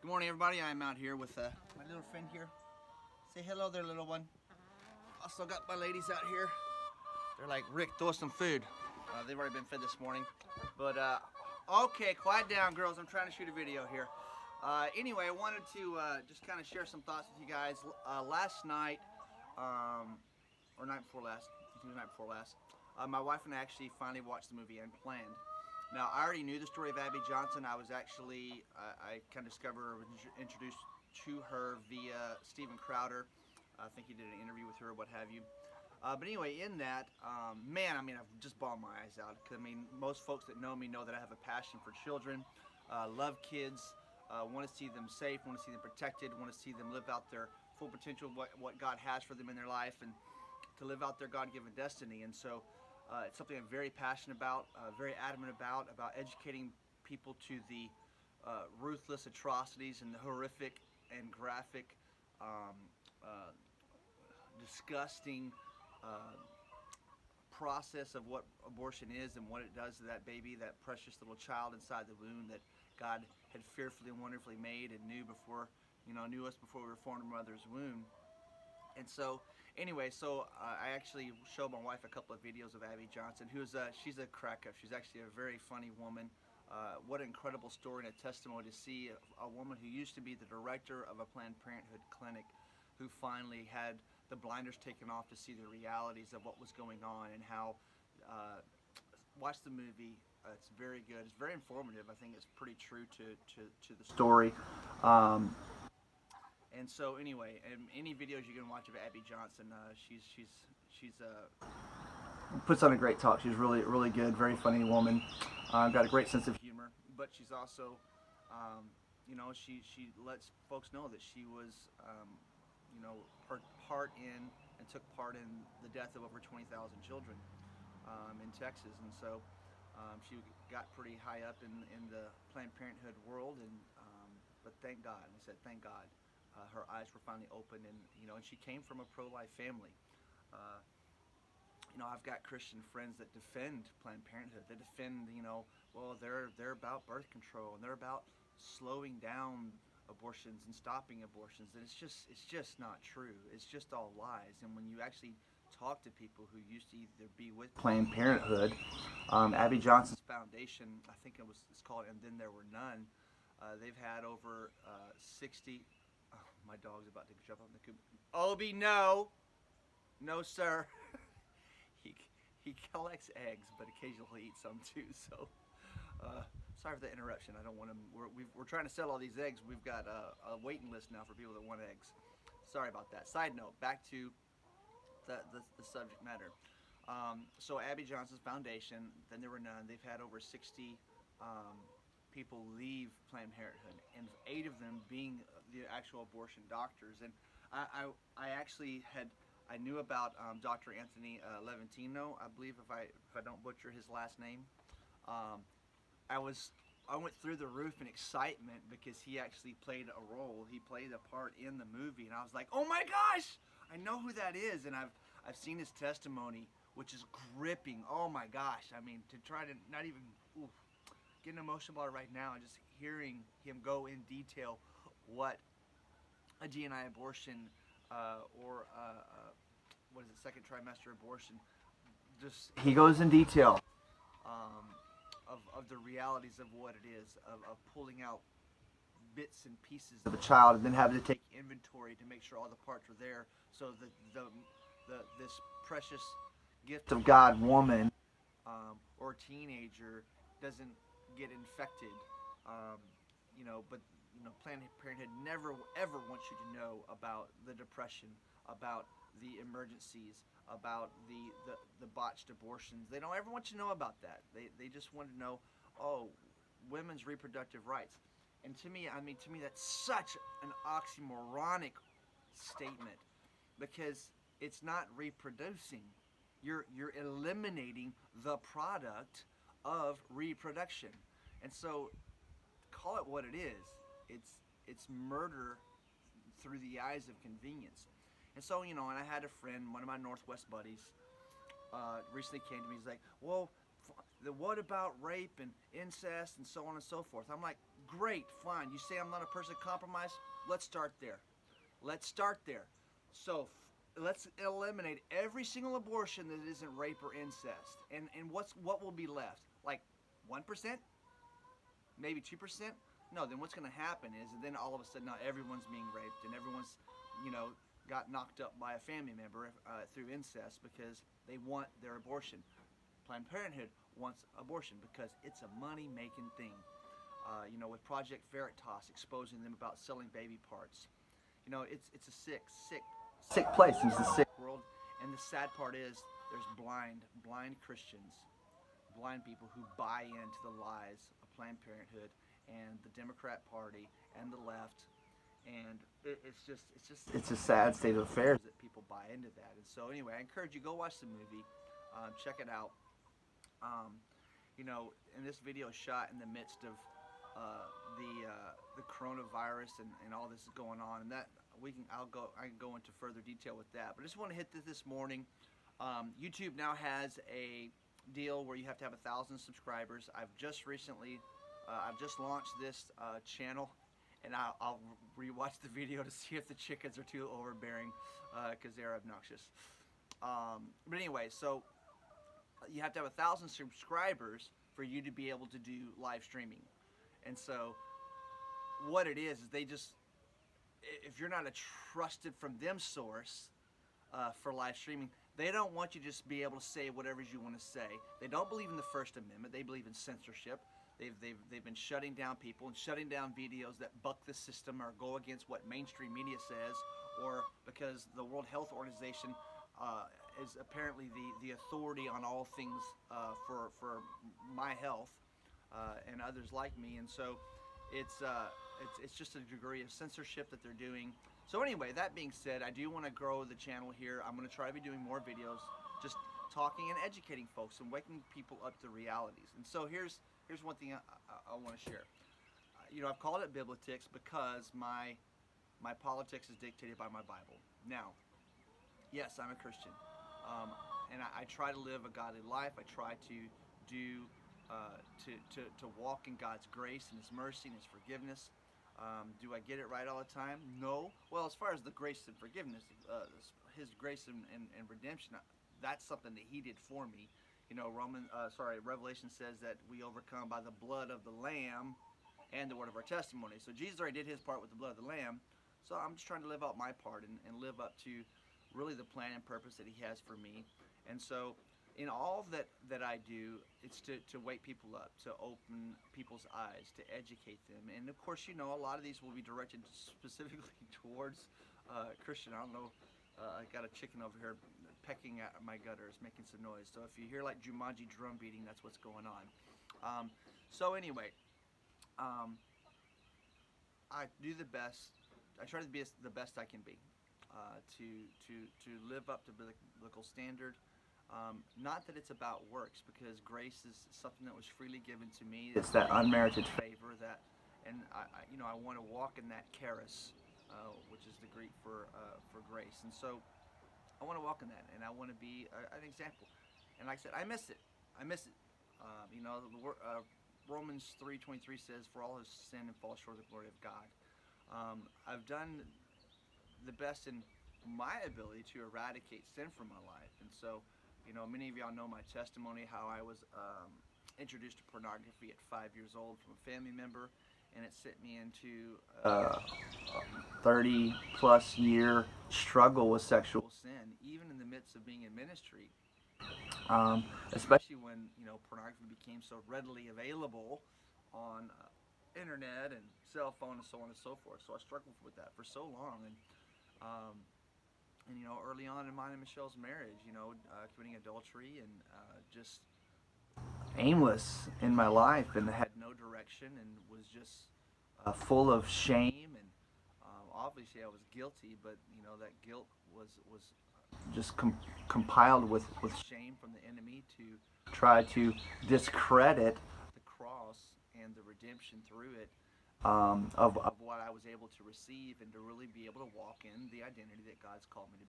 Good morning, everybody. I'm out here with my little friend here. Say hello there, little one. Also got my ladies out here. They're like, Rick, throw us some food. They've already been fed this morning. But, okay, quiet down, girls. I'm trying to shoot a video here. Anyway, I wanted to just kind of share some thoughts with you guys. Last night, or night before last, I think it was night before last, my wife and I actually finally watched the movie Unplanned. Now, I already knew the story of Abby Johnson. I was actually, I kind of discovered or introduced to her via Steven Crowder. I think he did an interview with her, what have you. But anyway, in that, man, I mean, I've just bawled my eyes out. Cause, I mean, most folks that know me know that I have a passion for children, love kids, want to see them safe, want to see them protected, want to see them live out their full potential, what God has for them in their life, and to live out their God-given destiny. And so it's something I'm very passionate about, very adamant about educating people to the ruthless atrocities and the horrific and graphic, disgusting process of what abortion is and what it does to that baby, that precious little child inside the womb that God had fearfully and wonderfully made and knew before, knew us before we were formed in mother's womb. And so, anyway, I actually showed my wife a couple of videos of Abby Johnson, she's a crack up. She's actually a very funny woman. What an incredible story and a testimony to see a woman who used to be the director of a Planned Parenthood clinic, who finally had the blinders taken off to see the realities of what was going on and how. Watch the movie. It's very good. It's very informative. I think it's pretty true to the story. And so anyway, any videos you can watch of Abby Johnson, she's puts on a great talk. She's really good, very funny woman. Got a great sense of humor, but she's also, she lets folks know that she was, part in and took part in the death of over 20,000 children in Texas, and so she got pretty high up in the Planned Parenthood world, and but thank God, I said thank God. Her eyes were finally opened, and and she came from a pro-life family. I've got Christian friends that defend Planned Parenthood. They defend, well, they're about birth control and they're about slowing down abortions and stopping abortions, and it's just not true. It's just all lies. And when you actually talk to people who used to either be with Planned Parenthood, Abby Johnson's foundation, I think it's called And Then There Were None. They've had over 60. Oh, my dog's about to jump on the coop. Obi, no, sir. he collects eggs, but occasionally eats some too. So, sorry for the interruption. I don't want him. We're trying to sell all these eggs. We've got a waiting list now for people that want eggs. Sorry about that. Side note. Back to the subject matter. So Abby Johnson's foundation. Then There Were None. They've had over 60. People leave Planned Parenthood, and 8 of them being the actual abortion doctors. And I knew about Dr. Anthony Levantino, I believe, if I don't butcher his last name. I went through the roof in excitement because he actually played a role. He played a part in the movie, and I was like, oh my gosh, I know who that is. And I've seen his testimony, which is gripping. Oh my gosh, I mean, to try to not even. Oof, getting emotional about it right now, and just hearing him go in detail what a DNI abortion or what is it, second trimester abortion. Just he goes in detail of the realities of what it is, of pulling out bits and pieces of a child and then having to take inventory to make sure all the parts are there, so that this precious gift of God woman or teenager doesn't get infected, but Planned Parenthood never ever wants you to know about the depression, about the emergencies, about the botched abortions. They don't ever want you to know about that. They just want to know, oh, women's reproductive rights. And to me that's such an oxymoronic statement, because it's not reproducing. You're eliminating the product of reproduction. And so, call it what it is. It's murder through the eyes of convenience. And so, and I had a friend, one of my Northwest buddies, recently came to me. He's like, well, what about rape and incest and so on and so forth? I'm like, Great, fine. You say I'm not a person of compromise? Let's start there. Let's start there. So let's eliminate every single abortion that isn't rape or incest. And what will be left? Like 1%? Maybe 2%? No, then what's going to happen is then all of a sudden now everyone's being raped and everyone's, you know, got knocked up by a family member through incest because they want their abortion. Planned Parenthood wants abortion because it's a money-making thing. You know, with Project Veritas exposing them about selling baby parts. You know, it's a sick place. It's a sick world. And the sad part is there's blind Christians, blind people who buy into the lies of Planned Parenthood and the Democrat Party and the left. And it's a sad state of affairs that people buy into that. And so anyway, I encourage you, go watch the movie, check it out. You know, and this video is shot in the midst of the coronavirus and all this is going on, and that I can go into further detail with that. But I just want to hit this morning. YouTube now has a deal where you have to have 1,000 subscribers. I've just launched this channel, and I'll rewatch the video to see if the chickens are too overbearing because they're obnoxious. But anyway, so you have to have 1,000 subscribers for you to be able to do live streaming. And so what it is they just, if you're not a trusted from them source for live streaming, they don't want you to just be able to say whatever you want to say. They don't believe in the First Amendment. They believe in censorship. They've been shutting down people and shutting down videos that buck the system or go against what mainstream media says, or because the World Health Organization is apparently the authority on all things for my health and others like me. And so it's just a degree of censorship that they're doing. So anyway, that being said, I do want to grow the channel here. I'm going to try to be doing more videos, just talking and educating folks and waking people up to realities. And so here's one thing I want to share. You know, I've called it Biblitics because my politics is dictated by my Bible. Now, yes, I'm a Christian, and I try to live a godly life. I try to do to walk in God's grace and His mercy and His forgiveness. Do I get it right all the time? No. Well, as far as the grace and forgiveness, His grace and redemption, that's something that He did for me. You know, Revelation says that we overcome by the blood of the Lamb and the word of our testimony. So Jesus already did His part with the blood of the Lamb. So I'm just trying to live out my part and live up to really the plan and purpose that He has for me. And so in all that I do, it's to wake people up, to open people's eyes, to educate them. And of course, you know, a lot of these will be directed specifically towards Christian. I don't know, I got a chicken over here pecking at my gutters, making some noise. So if you hear like Jumanji drum beating, that's what's going on. So anyway, I do the best. I try to be the best I can be, to live up to biblical standard. Not that it's about works, because grace is something that was freely given to me. It's that unmerited favor that, and I want to walk in that charis, which is the Greek for grace. And so I want to walk in that, and I want to be an example. And like I said, I miss it. You know, Romans 3:23 says, "For all have sinned and fall short of the glory of God." I've done the best in my ability to eradicate sin from my life, and so, you know, many of y'all know my testimony, how I was introduced to pornography at 5 years old from a family member, and it sent me into a 30-plus year struggle with sexual sin, even in the midst of being in ministry. Especially when, you know, pornography became so readily available on internet and cell phone and so on and so forth. So I struggled with that for so long, and you know, early on in mine and Michelle's marriage, you know, committing adultery and just aimless in my life, and had no direction, and was just full of shame, and obviously I was guilty, but you know, that guilt was just compiled with shame from the enemy to try to discredit the cross and the redemption through it, of what I was able to receive, and to really be able to walk in the identity that God's called me to